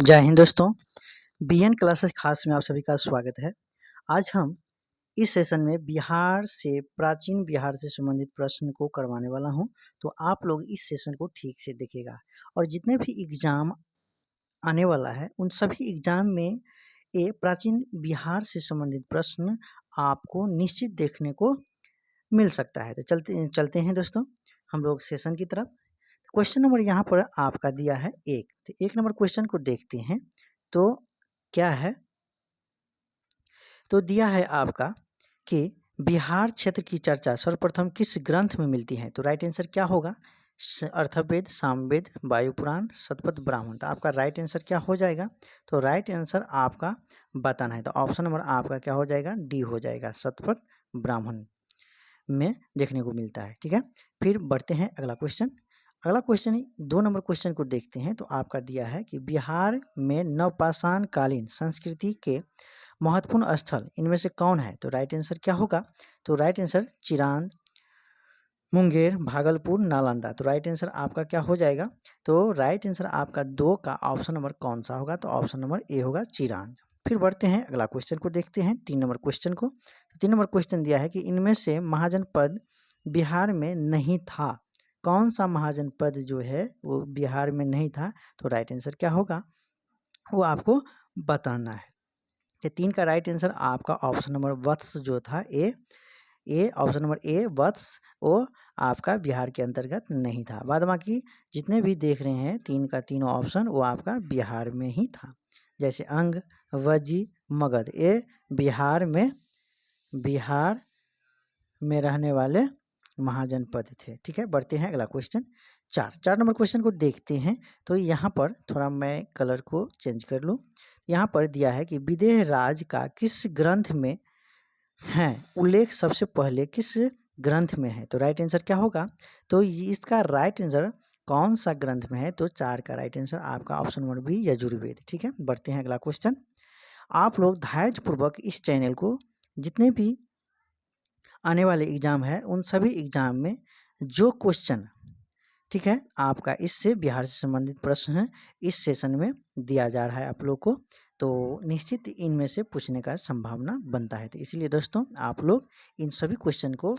जय हिंद दोस्तों। BN classes खास में आप सभी का स्वागत है। आज हम इस सेशन में प्राचीन बिहार से संबंधित प्रश्न को करवाने वाला हूं, तो आप लोग इस सेशन को ठीक से देखिएगा और जितने भी एग्जाम आने वाला है उन सभी एग्जाम में ये प्राचीन बिहार से संबंधित प्रश्न आपको निश्चित देखने को मिल सकता है। तो चलते हैं दोस्तों हम लोग सेशन की तरफ। क्वेश्चन नंबर यहाँ पर आपका दिया है एक, तो एक नंबर क्वेश्चन को देखते हैं तो क्या है। तो दिया है आपका कि बिहार क्षेत्र की चर्चा सर्वप्रथम किस ग्रंथ में मिलती है। तो राइट आंसर क्या होगा? अर्थवेद, सामवेद, वायुपुराण, शतपथ ब्राह्मण। तो आपका राइट आंसर क्या हो जाएगा? तो राइट आंसर आपका बताना है, तो ऑप्शन नंबर आपका क्या हो जाएगा? डी हो जाएगा, शतपथ ब्राह्मण में देखने को मिलता है। ठीक है, फिर बढ़ते हैं अगला क्वेश्चन। अगला क्वेश्चन 2 नंबर क्वेश्चन को देखते हैं। तो आपका दिया है कि बिहार में नवपाषाण कालीन संस्कृति के महत्वपूर्ण स्थल इनमें से कौन है। तो राइट आंसर क्या होगा? तो राइट आंसर चिरांद, मुंगेर, भागलपुर, नालंदा। तो राइट आंसर आपका क्या हो जाएगा? तो राइट आंसर आपका 2 का ऑप्शन नंबर कौन सा होगा? तो ऑप्शन नंबर ए होगा, चिरांद। फिर बढ़ते हैं अगला क्वेश्चन को देखते हैं, 3 नंबर क्वेश्चन को। तो 3 नंबर क्वेश्चन दिया है कि इनमें से महाजनपद बिहार में नहीं था। कौन सा महाजनपद जो है वो बिहार में नहीं था? तो राइट आंसर क्या होगा वो आपको बताना है। तो 3 का राइट आंसर आपका ऑप्शन नंबर वत्स जो था ए ऑप्शन नंबर ए वत्स, वो आपका बिहार के अंतर्गत नहीं था। बाद बाकी जितने भी देख रहे हैं 3 का तीनों ऑप्शन वो आपका बिहार में ही था। जैसे अंग, वजी, मगध, ये बिहार में रहने वाले महाजनपद थे। ठीक है, बढ़ते हैं अगला क्वेश्चन 4 नंबर क्वेश्चन को देखते हैं। तो यहाँ पर थोड़ा मैं कलर को चेंज कर लूँ। यहाँ पर दिया है कि विदेह राज का किस ग्रंथ में है उल्लेख, सबसे पहले किस ग्रंथ में है। तो राइट आंसर क्या होगा? तो इसका राइट आंसर कौन सा ग्रंथ में है? तो 4 का राइट आंसर आपका ऑप्शन नंबर बी, यजुर्वेद। ठीक है, बढ़ते हैं अगला क्वेश्चन। आप लोग धैर्यपूर्वक इस चैनल को जितने भी आने वाले एग्जाम है उन सभी एग्जाम में जो क्वेश्चन, ठीक है, आपका इससे बिहार से संबंधित प्रश्न है इस सेशन में दिया जा रहा है आप लोग को, तो निश्चित इनमें से पूछने का संभावना बनता है। तो इसलिए दोस्तों आप लोग इन सभी क्वेश्चन को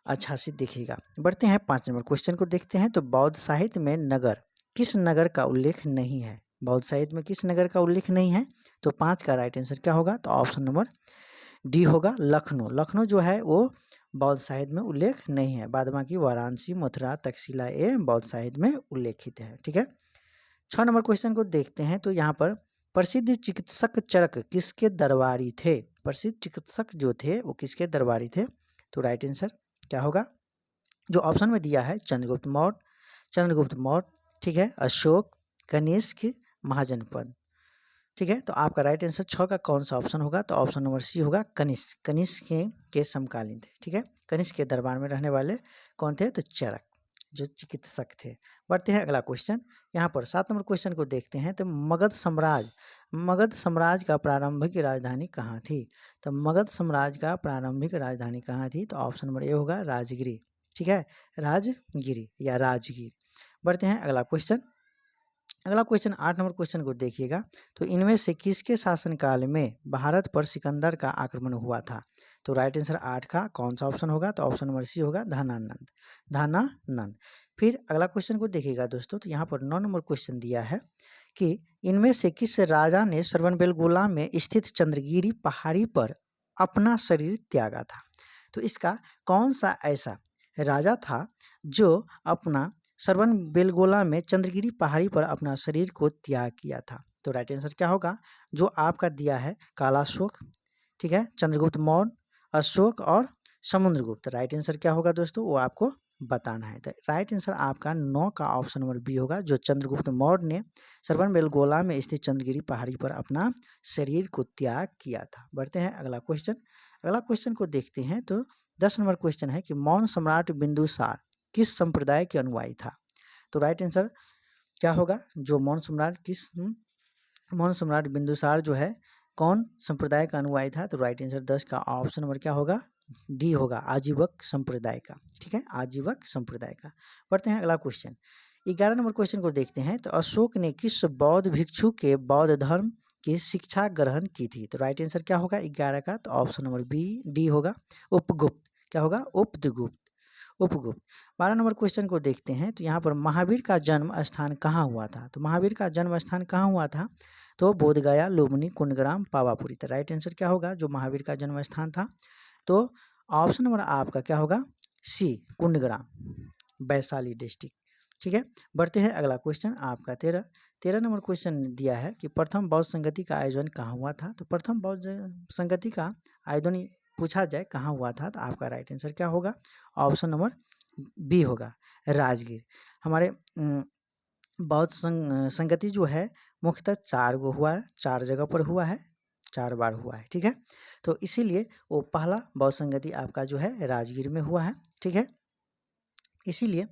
अच्छा से देखिएगा। बढ़ते हैं 5 नंबर क्वेश्चन को देखते हैं। तो बौद्ध साहित्य में नगर, किस नगर का उल्लेख नहीं है? बौद्ध साहित्य में किस नगर का उल्लेख नहीं है? तो 5 का राइट आंसर क्या होगा? तो ऑप्शन नंबर डी होगा, लखनऊ। लखनऊ जो है वो बौद्ध साहित्य में उल्लेख नहीं है। बाद बाकी वाराणसी, मथुरा, तक्षशिला ये बौद्ध साहित्य में उल्लेखित है। ठीक है, 6 नंबर क्वेश्चन को देखते हैं। तो यहाँ पर प्रसिद्ध चिकित्सक चरक किसके दरबारी थे? प्रसिद्ध चिकित्सक जो थे वो किसके दरबारी थे? तो राइट आंसर क्या होगा? जो ऑप्शन में दिया है चंद्रगुप्त मौर्य, ठीक है, अशोक, कनिष्क, महाजनपद। ठीक है, तो आपका राइट आंसर 6 का कौन सा ऑप्शन होगा? तो ऑप्शन नंबर सी होगा, कनिष्क। कनिष्क के समकालीन थे। ठीक है, कनिष्क के दरबार में रहने वाले कौन थे? तो चरक, जो चिकित्सक थे। बढ़ते हैं अगला क्वेश्चन। यहाँ पर 7 नंबर क्वेश्चन को देखते हैं। तो मगध साम्राज्य का प्रारंभिक राजधानी कहाँ थी? तो मगध साम्राज्य का प्रारंभिक राजधानी कहाँ थी? तो ऑप्शन नंबर ए होगा, राजगिरी। ठीक है, राजगिरी या राजगीर। बढ़ते हैं अगला क्वेश्चन। अगला क्वेश्चन 8 नंबर क्वेश्चन को देखिएगा। तो इनमें से किसके शासनकाल में भारत पर सिकंदर का आक्रमण हुआ था? तो राइट आंसर 8 का कौन सा ऑप्शन होगा? तो ऑप्शन नंबर सी होगा, धानानंद। फिर अगला क्वेश्चन को देखिएगा दोस्तों। तो यहाँ पर 9 नंबर क्वेश्चन दिया है कि इनमें से किस राजा ने श्रवणबेलगोला में स्थित चंद्रगिरी पहाड़ी पर अपना शरीर त्यागा था? तो इसका कौन सा ऐसा राजा था जो अपना श्रवणबेलगोला में चंद्रगिरी पहाड़ी पर अपना शरीर को त्याग किया था? तो राइट आंसर क्या होगा? जो आपका दिया है, कालाशोक, ठीक है, चंद्रगुप्त मौर्य, अशोक और समुद्रगुप्त। राइट आंसर क्या होगा दोस्तों? वो आपको बताना है। तो राइट आंसर आपका 9 का ऑप्शन नंबर बी होगा, जो चंद्रगुप्त मौर्य ने श्रवणबेलगोला में स्थित चंद्रगिरी पहाड़ी पर अपना शरीर को त्याग किया था। बढ़ते हैं अगला क्वेश्चन। अगला क्वेश्चन को देखते हैं। तो 10 नंबर क्वेश्चन है कि मौर्य सम्राट बिंदुसार किस संप्रदाय के अनुयायी था? तो राइट आंसर क्या होगा? जो मौर्य सम्राट बिंदुसार जो है कौन संप्रदाय का अनुयायी था? तो राइट आंसर 10 का ऑप्शन नंबर क्या होगा? डी होगा, आजीवक संप्रदाय का। ठीक है, आजीवक संप्रदाय का। बढ़ते हैं अगला क्वेश्चन। 11 नंबर क्वेश्चन को देखते हैं। तो अशोक ने किस बौद्ध भिक्षु के बौद्ध धर्म की शिक्षा ग्रहण की थी? तो राइट आंसर क्या होगा 11 का? तो ऑप्शन नंबर डी होगा, उपगुप्त। क्या होगा? उपगुप्त। उपगुप्त। 12 नंबर क्वेश्चन को देखते हैं। तो यहाँ पर महावीर का जन्म स्थान कहाँ हुआ था? तो महावीर का जन्म स्थान कहाँ हुआ था? तो बोधगया, लुम्बिनी, कुंडग्राम, पावापुरी। तो राइट आंसर क्या होगा जो महावीर का जन्म स्थान था? तो ऑप्शन नंबर आपका क्या होगा? सी, कुंडग्राम, वैशाली डिस्ट्रिक्ट। ठीक है, बढ़ते हैं अगला क्वेश्चन आपका 13 नंबर क्वेश्चन दिया है कि प्रथम बौद्ध संगति का आयोजन कहाँ हुआ था? तो प्रथम बौद्ध संगति का आयोजन पूछा जाए कहाँ हुआ था, तो आपका राइट आंसर क्या होगा? ऑप्शन नंबर बी होगा, राजगीर। हमारे बौद्ध संगति जो है मुख्यतः 4 गो हुआ है, 4 जगह पर हुआ है, 4 बार हुआ है। ठीक है, तो इसीलिए वो पहला बौद्ध संगति आपका जो है राजगीर में हुआ है। ठीक है, इसीलिए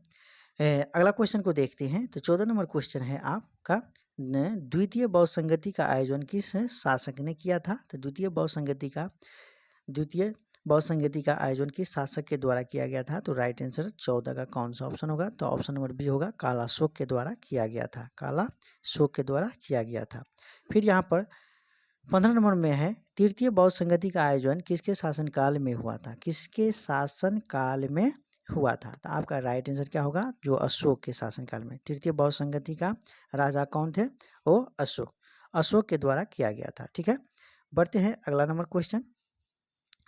अगला क्वेश्चन को देखते हैं। तो 14 नंबर क्वेश्चन है आपका, द्वितीय बौद्ध संगति का आयोजन किस शासक ने किया था? तो द्वितीय बौद्ध संगति का आयोजन किस शासक के द्वारा किया गया था? तो राइट आंसर 14 का कौन सा ऑप्शन होगा? तो ऑप्शन नंबर बी होगा, कालाशोक के द्वारा किया गया था। कालाशोक के द्वारा किया गया था। फिर यहाँ पर 15 नंबर में है, तृतीय बौद्ध संगति का आयोजन किसके शासनकाल में हुआ था? किसके शासनकाल में हुआ था? तो आपका राइट आंसर क्या होगा? जो अशोक के शासनकाल में। तृतीय बौद्ध संगति का राजा कौन थे? वो अशोक के द्वारा किया गया था। ठीक है, बढ़ते हैं अगला नंबर क्वेश्चन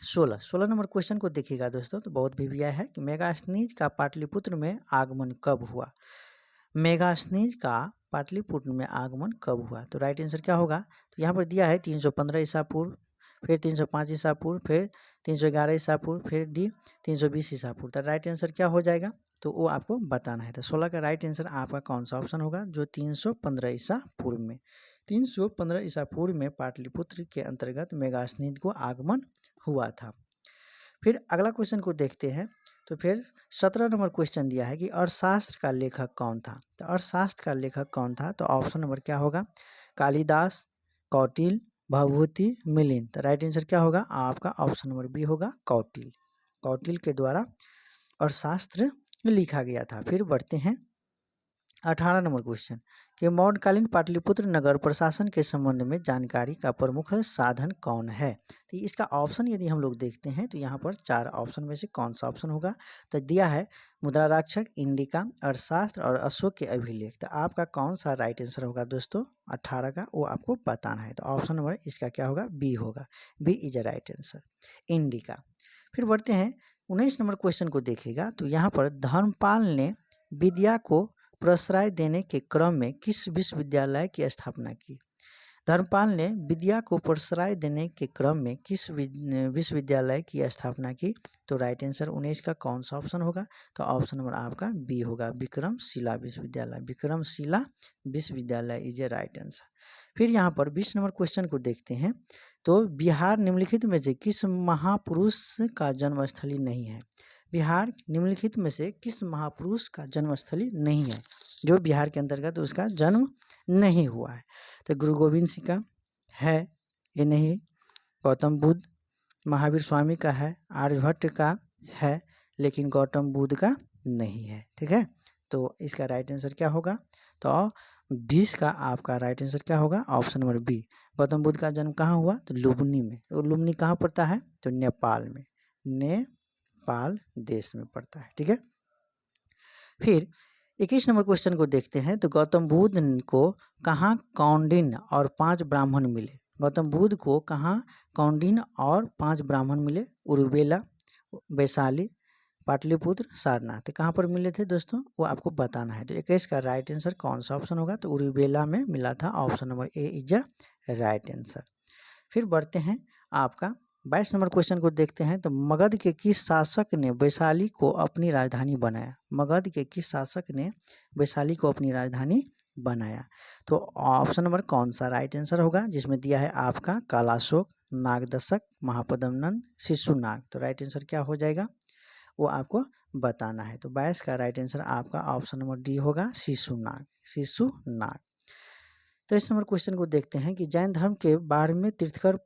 16 नंबर क्वेश्चन को देखिएगा दोस्तों। तो बहुत भी आया है कि मेगास्थनीज का पाटलिपुत्र में आगमन कब हुआ? मेगास्थनीज का पाटलिपुत्र में आगमन कब हुआ? तो राइट आंसर क्या होगा? तो यहाँ पर दिया है 315 ईसा पूर्व, फिर 305 ईसा पूर्व, फिर 311 ईसा पूर्व, फिर डी 320 ईसा पूर्व। तो राइट आंसर क्या हो जाएगा? तो वो आपको बताना है। तो 16 का राइट आंसर आपका कौन सा ऑप्शन होगा? जो 315 ईसा पूर्व में, 315 ईसा पूर्व में पाटलिपुत्र के अंतर्गत मेगास्थनीज को आगमन हुआ था। फिर अगला क्वेश्चन को देखते हैं। तो फिर 17 नंबर क्वेश्चन दिया है कि अर्थशास्त्र का लेखक कौन था? तो अर्थशास्त्र का लेखक कौन था? तो ऑप्शन नंबर क्या होगा? कालिदास, कौटिल्य, भवभूति, मिलिंद। तो राइट आंसर क्या होगा? आपका ऑप्शन नंबर बी होगा, कौटिल्य। कौटिल्य के द्वारा अर्थशास्त्र लिखा गया था। फिर बढ़ते हैं 18 नंबर क्वेश्चन कि मौर्यकालीन पाटलिपुत्र नगर प्रशासन के संबंध में जानकारी का प्रमुख साधन कौन है? तो इसका ऑप्शन यदि हम लोग देखते हैं तो यहाँ पर 4 ऑप्शन में से कौन सा ऑप्शन होगा? तो दिया है मुद्राक्षक, इंडिका, अर्थशास्त्र और अशोक के अभिलेख। तो आपका कौन सा राइट आंसर होगा दोस्तों 18 का? वो आपको बताना है। तो ऑप्शन नंबर इसका क्या होगा? बी होगा, B is a right answer, Indica. फिर बढ़ते हैं 19 नंबर क्वेश्चन को देखिएगा। तो यहाँ पर धर्मपाल ने विद्या को प्रश्रय देने के क्रम में किस विश्वविद्यालय की स्थापना की? धर्मपाल ने विद्या को प्रश्रय देने के क्रम में किस विश्वविद्यालय की स्थापना की? तो राइट आंसर 19 का कौन सा ऑप्शन होगा? तो ऑप्शन नंबर आपका बी होगा, विक्रमशिला विश्वविद्यालय। विक्रमशिला विश्वविद्यालय इज ए राइट आंसर। फिर यहाँ पर 20 नंबर क्वेश्चन को देखते हैं। तो बिहार निम्नलिखित में से किस महापुरुष का जन्मस्थली नहीं है? बिहार निम्नलिखित में से किस महापुरुष का जन्मस्थली नहीं है, जो बिहार के अंतर्गत उसका जन्म नहीं हुआ है? तो गुरु गोविंद सिंह का है ये नहीं, गौतम बुद्ध, महावीर स्वामी का है, आर्यभट्ट का है, लेकिन गौतम बुद्ध का नहीं है। ठीक है, तो इसका राइट आंसर क्या होगा? तो 20 का आपका राइट आंसर क्या होगा? Option number B. Gautam Buddha का जन्म कहाँ हुआ? तो लुम्बिनी में। तो लुम्बिनी कहाँ पड़ता है? तो नेपाल में, नेपाल देश में पड़ता है। ठीक है, फिर 21 नंबर क्वेश्चन को देखते हैं। तो गौतम बुद्ध को कहाँ कौंडिन्य और 5 ब्राह्मण मिले? गौतम बुद्ध को कहाँ कौंडिन्य और 5 ब्राह्मण मिले? उरुवेला, वैशाली, पाटलिपुत्र, सारनाथ। कहाँ पर मिले थे दोस्तों? वो आपको बताना है। तो 21 का राइट आंसर कौन सा ऑप्शन होगा? तो उरुवेला में मिला था। Option number A is a right answer. फिर बढ़ते हैं आपका 22 नंबर क्वेश्चन को देखते हैं। तो मगध के किस शासक ने वैशाली को अपनी राजधानी बनाया? मगध के किस शासक ने वैशाली को अपनी राजधानी बनाया? तो ऑप्शन नंबर कौन सा राइट आंसर होगा? जिसमें दिया है आपका कालाशोक, नागदशक, महापद्मनंद, शिशुनाग। तो राइट आंसर क्या हो जाएगा? वो आपको बताना है। तो 22 का राइट आंसर आपका ऑप्शन नंबर डी होगा, शिशुनाग, शिशुनाग। तो इस नंबर क्वेश्चन को देखते हैं कि जैन धर्म के 12वें तीर्थंकर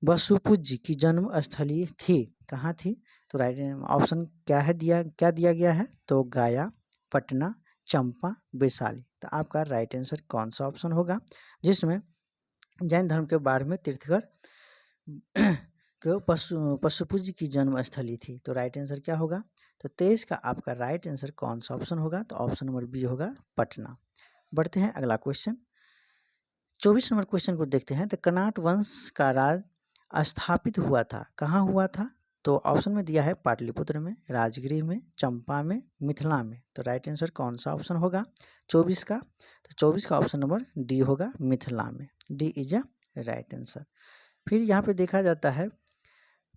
वसुपूज्य की जन्म स्थली थी, कहाँ थी? तो राइट ऑप्शन क्या है, क्या दिया गया है? तो गया, पटना, चंपा, वैशाली। तो आपका राइट आंसर कौन सा ऑप्शन होगा, जिसमें जैन धर्म के बाढ़ में तीर्थकर पशुपूज्य की जन्म स्थली थी। तो राइट आंसर क्या होगा, तो 23 का आपका राइट आंसर कौन सा ऑप्शन होगा, तो ऑप्शन नंबर बी होगा पटना। बढ़ते हैं अगला क्वेश्चन, 24 नंबर क्वेश्चन को देखते हैं। तो कनाट वंश का राज स्थापित हुआ था, कहाँ हुआ था, तो ऑप्शन में दिया है पाटलिपुत्र में, राजगृह में, चंपा में, मिथिला में। तो राइट आंसर कौन सा ऑप्शन होगा 24 का, तो 24 का ऑप्शन नंबर डी होगा, मिथिला में। D is a right answer. फिर यहाँ पे देखा जाता है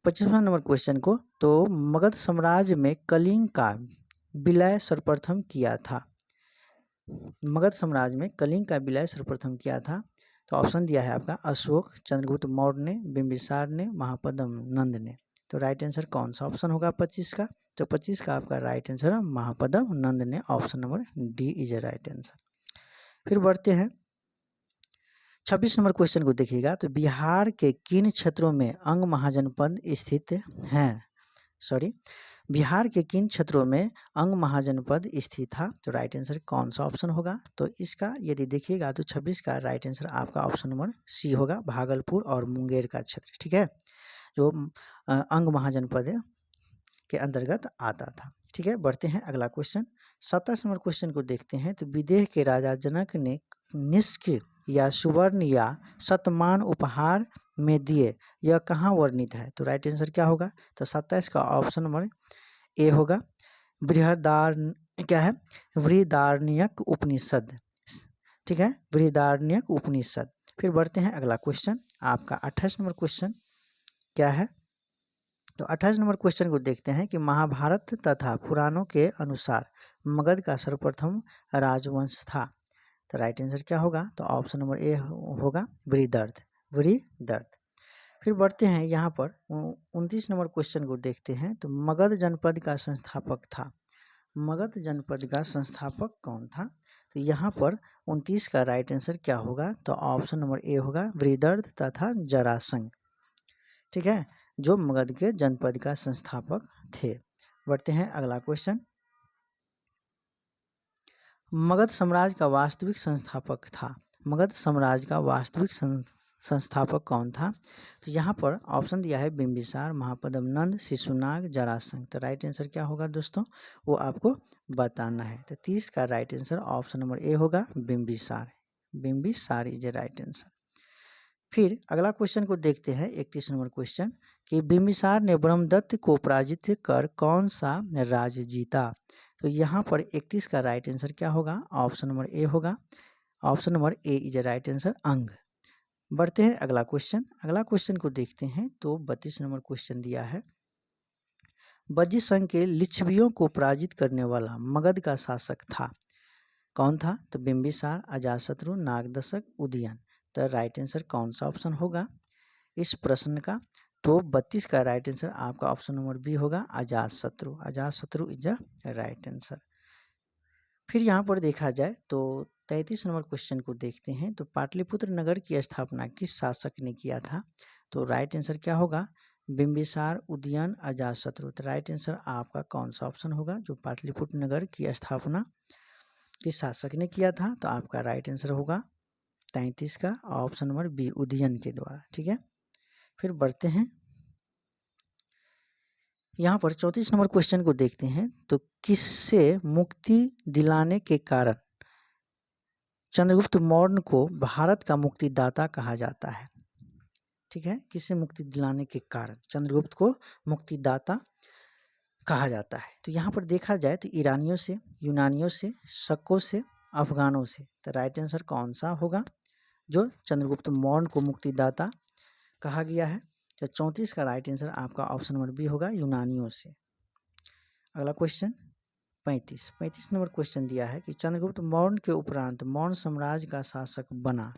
25वां नंबर क्वेश्चन को, तो मगध साम्राज्य में कलिंग का विलय सर्वप्रथम किया था। मगध साम्राज्य में कलिंग का विलय सर्वप्रथम किया था। तो ऑप्शन दिया है आपका अशोक, चंद्रगुप्त मौर्य ने, बिंबिसार ने, महापद्म नंद ने। तो राइट आंसर कौन सा ऑप्शन होगा 25 का, तो 25 का आपका राइट आंसर है महापद्म नंद ने। Option number D is a right answer. फिर बढ़ते हैं 26 नंबर क्वेश्चन को देखिएगा। तो बिहार के किन क्षेत्रों में अंग महाजनपद स्थित हैं, बिहार के किन क्षेत्रों में अंग महाजनपद स्थित था। तो राइट आंसर कौन सा ऑप्शन होगा, तो इसका यदि देखिएगा तो 26 का राइट आंसर आपका ऑप्शन नंबर सी होगा, भागलपुर और मुंगेर का क्षेत्र, ठीक है, जो अंग महाजनपद के अंतर्गत आता था, ठीक है। बढ़ते हैं अगला क्वेश्चन, 27 नंबर क्वेश्चन को देखते हैं। तो विदेह के राजा जनक ने निष्क या सुवर्ण या शतमान उपहार में दिए, यह कहाँ वर्णित है। तो राइट आंसर क्या होगा, तो 27 का ऑप्शन नंबर ए होगा, बृहदारण्यक उपनिषद, ठीक है, बृहदारण्यक उपनिषद। फिर बढ़ते हैं अगला क्वेश्चन, आपका 28 नंबर क्वेश्चन क्या है, तो 28 नंबर क्वेश्चन को देखते हैं कि महाभारत तथा पुराणों के अनुसार मगध का सर्वप्रथम राजवंश था। तो राइट आंसर क्या होगा, तो ऑप्शन नंबर ए होगा, वृहदर्थ। फिर बढ़ते हैं यहाँ पर 29 नंबर क्वेश्चन को देखते हैं। तो मगध जनपद का संस्थापक था, मगध जनपद का संस्थापक कौन था। तो यहाँ पर 29 का राइट आंसर क्या होगा, तो ऑप्शन नंबर ए होगा, वृहदर्थ तथा जरासंध, ठीक है, जो मगध के जनपद का संस्थापक थे। बढ़ते हैं अगला क्वेश्चन, मगध साम्राज्य का वास्तविक संस्थापक था, मगध साम्राज्य का वास्तविक संस्थापक कौन था। तो यहाँ पर ऑप्शन दिया है बिंबिसार, महापद्म नंद, शिशुनाग, जरासंध। तो राइट आंसर क्या होगा दोस्तों, वो आपको बताना है। तो 30 का right answer option number A होगा, Bimbisara, Bimbisara is a right answer. फिर अगला क्वेश्चन को देखते हैं 31 नंबर क्वेश्चन, कि बिंबिसार ने ब्रह्मदत्त को पराजित कर कौन सा राज्य जीता। तो यहाँ पर 31 का राइट आंसर क्या होगा, ऑप्शन नंबर ए होगा, option number A is a right answer, अंग। बढ़ते हैं अगला क्वेश्चन, अगला क्वेश्चन को देखते हैं। तो 32 नंबर क्वेश्चन दिया है, बज्जी संघ के लिच्छवियों को पराजित करने वाला मगध का शासक था, कौन था। तो बिंबिसार, अजातशत्रु, नागदशक, उदयन। तो राइट आंसर कौन सा ऑप्शन होगा इस प्रश्न का, तो 32 का राइट आंसर आपका ऑप्शन नंबर बी होगा, Ajatashatru, Ajatashatru is a right answer. फिर यहाँ पर देखा जाए तो 33 नंबर क्वेश्चन को देखते हैं। तो पाटलिपुत्र नगर की स्थापना किस शासक ने किया था। तो राइट आंसर क्या होगा, बिंबिसार, उदयन, अजातशत्रु। तो राइट आंसर आपका कौन सा ऑप्शन होगा, जो पाटलिपुत्र नगर की स्थापना किस शासक ने किया था। तो आपका राइट आंसर होगा 33 का ऑप्शन नंबर बी, उदयन के द्वारा, ठीक है। फिर बढ़ते हैं यहाँ पर 34 नंबर क्वेश्चन को देखते हैं। तो किससे मुक्ति दिलाने के कारण चंद्रगुप्त मौर्य को भारत का मुक्तिदाता कहा जाता है, ठीक है, किससे मुक्ति दिलाने के कारण चंद्रगुप्त को मुक्तिदाता कहा जाता है। तो यहाँ पर देखा जाए तो ईरानियों से, यूनानियों से, शकों से, अफगानों से। तो राइट आंसर कौन सा होगा, जो चंद्रगुप्त मौर्य को मुक्तिदाता कहा गया है। तो 34 का राइट आंसर आपका ऑप्शन नंबर बी होगा, यूनानियों से। अगला क्वेश्चन 35 नंबर क्वेश्चन दिया है कि चंद्रगुप्त मौर्य के उपरांत मौर्य साम्राज्य का शासक बना,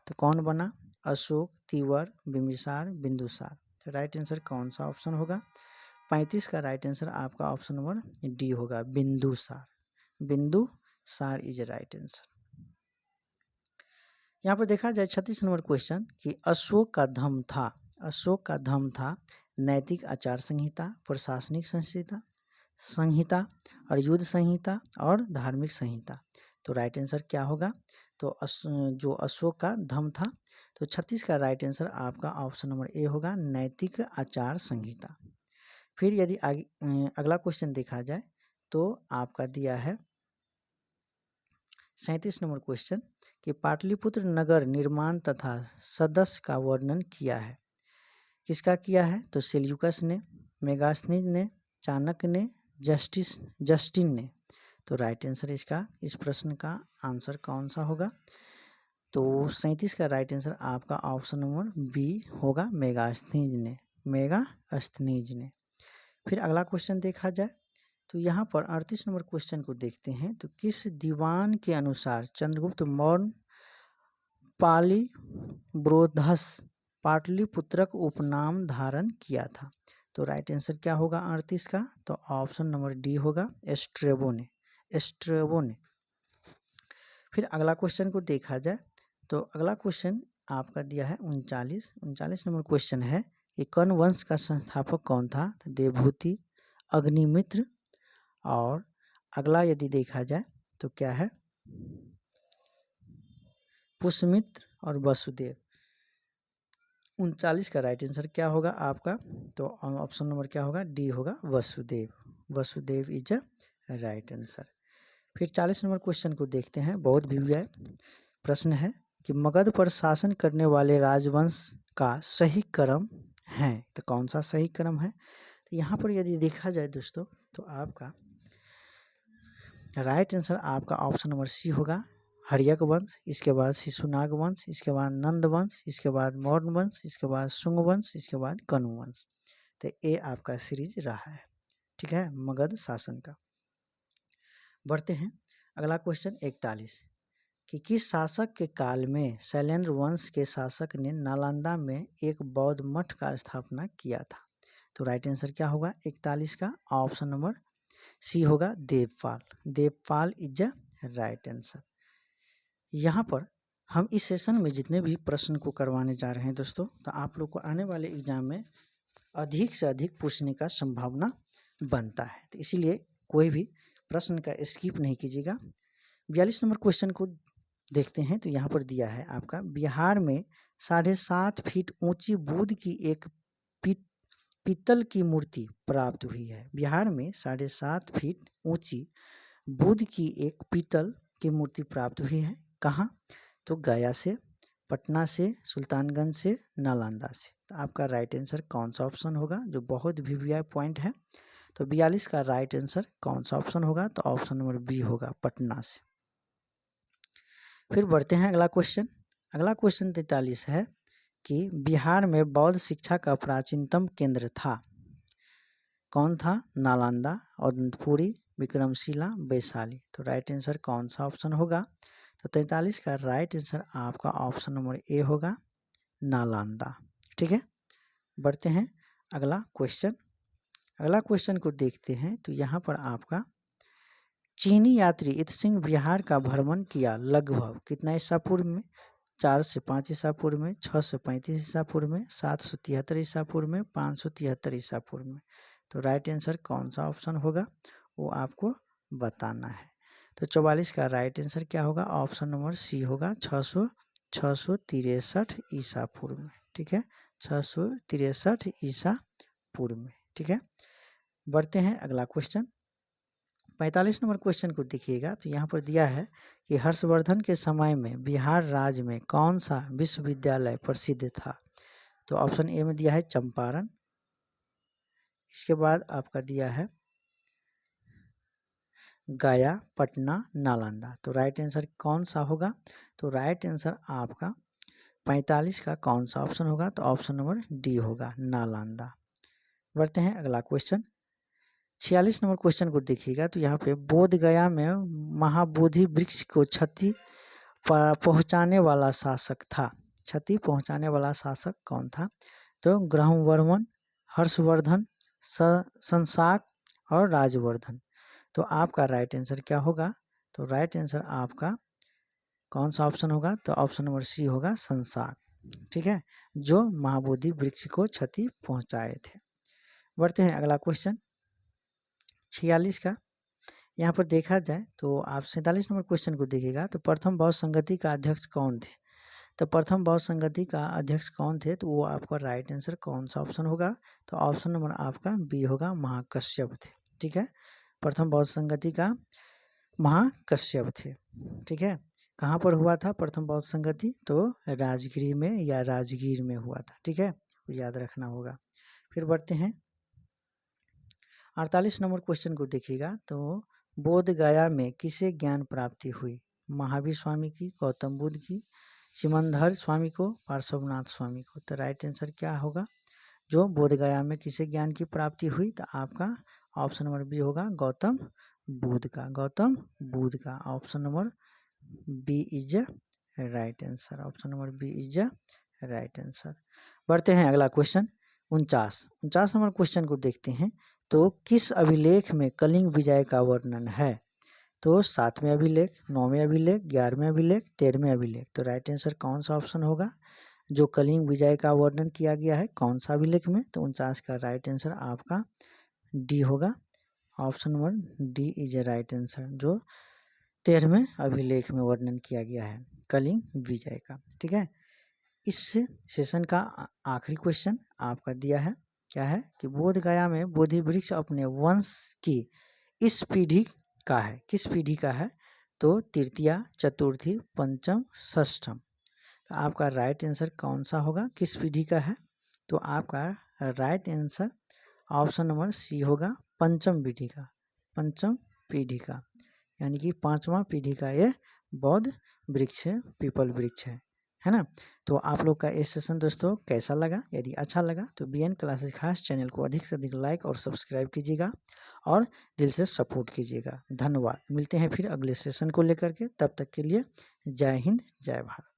तो कौन बना, अशोक, तीवर, बिंबिसार, बिंदुसार। तो राइट आंसर कौन सा ऑप्शन होगा, 35 का राइट आंसर आपका ऑप्शन नंबर डी होगा, Bindusara, Bindusara is a right answer. यहाँ पर देखा जाए 36 नंबर क्वेश्चन कि अशोक का धर्म था, अशोक का धर्म था नैतिक आचार संहिता, प्रशासनिक संहिता, संहिता और युद्ध संहिता और धार्मिक संहिता। तो राइट आंसर क्या होगा? तो जो अशोक का धम्म था। तो 36 का राइट आंसर आपका ऑप्शन नंबर ए होगा, नैतिक आचार संहिता। फिर यदि आगे अगला क्वेश्चन देखा जाए तो आपका दिया है 37 नंबर क्वेश्चन कि पाटलिपुत्र नगर निर्माण तथा सदस्य का वर्णन किया है। किसका किया है? तो सेल्यूकस ने, मेगास्थनीज ने, चाणक्य ने, जस्टिन ने। तो राइट आंसर इसका, इस प्रश्न का आंसर कौन सा होगा? तो 37 का राइट आंसर आपका ऑप्शन नंबर बी होगा, मेगास्थनीज ने। फिर अगला क्वेश्चन देखा जाए तो यहाँ पर 38 नंबर क्वेश्चन को देखते हैं। तो किस दीवान के अनुसार चंद्रगुप्त मौर्य पालिब्रोधस पाटलिपुत्रक उपनाम धारण किया था? तो राइट आंसर क्या होगा 38 का? तो ऑप्शन नंबर डी होगा, स्ट्रेबो ने। फिर अगला क्वेश्चन को देखा जाए तो अगला क्वेश्चन आपका दिया है 39 नंबर क्वेश्चन है कि कर्ण वंश का संस्थापक कौन था? तो देवभूति, अग्निमित्र, और अगला यदि देखा जाए तो क्या है, पुष्यमित्र और वसुदेव। 39 का राइट आंसर क्या होगा आपका? तो ऑप्शन नंबर क्या होगा? डी होगा, Vasudev is a right answer. फिर 40 नंबर क्वेश्चन को देखते हैं। बहुत भी प्रश्न है कि मगध पर शासन करने वाले राजवंश का सही क्रम है, तो कौन सा सही क्रम है? तो यहाँ पर यदि देखा जाए दोस्तों तो आपका राइट आंसर आपका ऑप्शन नंबर सी होगा, हर्यक वंश, इसके बाद शिशुनाग वंश, इसके बाद नंद वंश, इसके बाद मौर्य वंश, इसके बाद शुंग वंश, इसके बाद कनु वंश। तो ये आपका सीरीज रहा है, ठीक है, मगध शासन का। बढ़ते हैं अगला क्वेश्चन 41 कि किस शासक के काल में शैलेंद्र वंश के शासक ने नालंदा में एक बौद्ध मठ का स्थापना किया था? तो राइट आंसर क्या होगा 41 का? ऑप्शन नंबर सी होगा, Devpal is a right answer. यहाँ पर हम इस सेशन में जितने भी प्रश्न को करवाने जा रहे हैं दोस्तों, तो आप लोग को आने वाले एग्जाम में अधिक से अधिक पूछने का संभावना बनता है, तो इसीलिए कोई भी प्रश्न का स्किप नहीं कीजिएगा। 42 नंबर क्वेश्चन को देखते हैं। तो यहाँ पर दिया है आपका, बिहार में 7.5 फीट ऊंची बुद्ध की एक पीतल की मूर्ति प्राप्त हुई है। बिहार में 7.5 फीट ऊंची बुद्ध की एक पीतल की मूर्ति प्राप्त हुई है। कहाँ? तो गया से, पटना से, सुल्तानगंज से, नालंदा से। तो आपका राइट आंसर कौन सा ऑप्शन होगा? जो बहुत भी पॉइंट है। तो 42 का राइट आंसर कौन सा ऑप्शन होगा? तो ऑप्शन नंबर बी होगा, पटना से। फिर बढ़ते हैं अगला क्वेश्चन। अगला क्वेश्चन 43 है कि बिहार में बौद्ध शिक्षा का प्राचीनतम केंद्र था, कौन था? नालंदा, औदंतपुरी, विक्रमशिला, वैशाली। तो राइट आंसर कौन सा ऑप्शन होगा? तो 43 का राइट आंसर आपका ऑप्शन नंबर ए होगा, नालंदा, ठीक है। बढ़ते हैं अगला क्वेश्चन। अगला क्वेश्चन को देखते हैं। तो यहाँ पर आपका चीनी यात्री इत सिंह बिहार का भ्रमण किया लगभग कितना ईसा पूर्व में? 4 से 5 ईसा पूर्व में, 6 से 35 ईसा पूर्व में, 773 ईसा पूर्व में, 573 ईसा पूर्व में। तो राइट आंसर कौन सा ऑप्शन होगा वो आपको बताना है। तो 44 का राइट आंसर क्या होगा? ऑप्शन नंबर सी होगा, 663 ईसा पूर्व में, ठीक है, 663 ईसा पूर्व में, ठीक है। बढ़ते हैं अगला क्वेश्चन 45 नंबर क्वेश्चन को देखिएगा। तो यहाँ पर दिया है कि हर्षवर्धन के समय में बिहार राज्य में कौन सा विश्वविद्यालय प्रसिद्ध था? तो ऑप्शन ए में दिया है चंपारण, इसके बाद आपका दिया है गया, पटना, नालंदा। तो राइट आंसर कौन सा होगा? तो राइट आंसर आपका 45 का कौन सा ऑप्शन होगा? तो ऑप्शन नंबर डी होगा, नालंदा। बढ़ते हैं अगला क्वेश्चन 46 नंबर क्वेश्चन को देखिएगा। तो यहाँ पे बोध गया में महाबोधि वृक्ष को क्षति पहुँचाने वाला शासक था, क्षति पहुँचाने वाला शासक कौन था? तो ग्रहवर्मन, हर्षवर्धन, संसाक और राजवर्धन। तो आपका राइट आंसर क्या होगा? तो राइट आंसर आपका कौन सा ऑप्शन होगा? तो ऑप्शन नंबर सी होगा, संसाक, ठीक है, जो महाबोधि वृक्ष को क्षति पहुँचाए थे। बढ़ते हैं अगला क्वेश्चन 46 का यहाँ पर देखा जाए तो आप 47 नंबर क्वेश्चन को देखिएगा तो प्रथम भाव संगति का अध्यक्ष कौन थे। तो प्रथम भाव संगति का अध्यक्ष कौन थे, तो वो आपका राइट आंसर कौन सा ऑप्शन होगा, तो ऑप्शन नंबर आपका बी होगा, महाकश्यप थे। ठीक है, प्रथम भाव संगति का महाकश्यप थे। ठीक है, कहाँ पर हुआ था प्रथम भाव संगति, तो राजगीर में या राजगीर में हुआ था। ठीक है, तो याद रखना होगा। फिर बढ़ते हैं 48 नंबर क्वेश्चन को देखिएगा तो बोध गया में किसे ज्ञान प्राप्ति हुई, महावीर स्वामी की, गौतम बुद्ध की, सिमंदर स्वामी को, पार्श्वनाथ स्वामी को। तो राइट आंसर क्या होगा, जो बोध गया में किसे ज्ञान की प्राप्ति हुई, तो आपका ऑप्शन नंबर बी होगा, गौतम बुद्ध का, गौतम बुद्ध का। Option number B is right answer, option number B is right answer. बढ़ते हैं अगला क्वेश्चन 49 नंबर क्वेश्चन को देखते हैं तो किस अभिलेख में कलिंग विजय का वर्णन है, तो 7वें अभिलेख, 9वें अभिलेख, 11वें अभिलेख, 13वें अभिलेख। तो राइट आंसर कौन सा ऑप्शन होगा, जो कलिंग विजय का वर्णन किया गया है कौन सा अभिलेख में, तो 49 का राइट आंसर आपका डी होगा, option number D is right answer, जो 13वें अभिलेख में वर्णन किया गया है कलिंग विजय का। ठीक है, इस सेशन का आखिरी क्वेश्चन आपका दिया है, क्या है कि बोध गया में बोधि वृक्ष अपने वंश की इस पीढ़ी का है, किस पीढ़ी का है, तो तृतीया, चतुर्थी, पंचम, षष्ठम। तो आपका राइट आंसर कौन सा होगा, किस पीढ़ी का है, तो आपका right answer option number C होगा, पंचम पीढ़ी का, पंचम पीढ़ी का, यानी कि 5वां पीढ़ी का ये बौद्ध वृक्ष है, पीपल वृक्ष है ना। तो आप लोग का ये सेशन दोस्तों कैसा लगा, यदि अच्छा लगा तो BN क्लासेस खास चैनल को अधिक से अधिक लाइक और सब्सक्राइब कीजिएगा और दिल से सपोर्ट कीजिएगा। धन्यवाद, मिलते हैं फिर अगले सेशन को लेकर के, तब तक के लिए जय हिंद, जय भारत।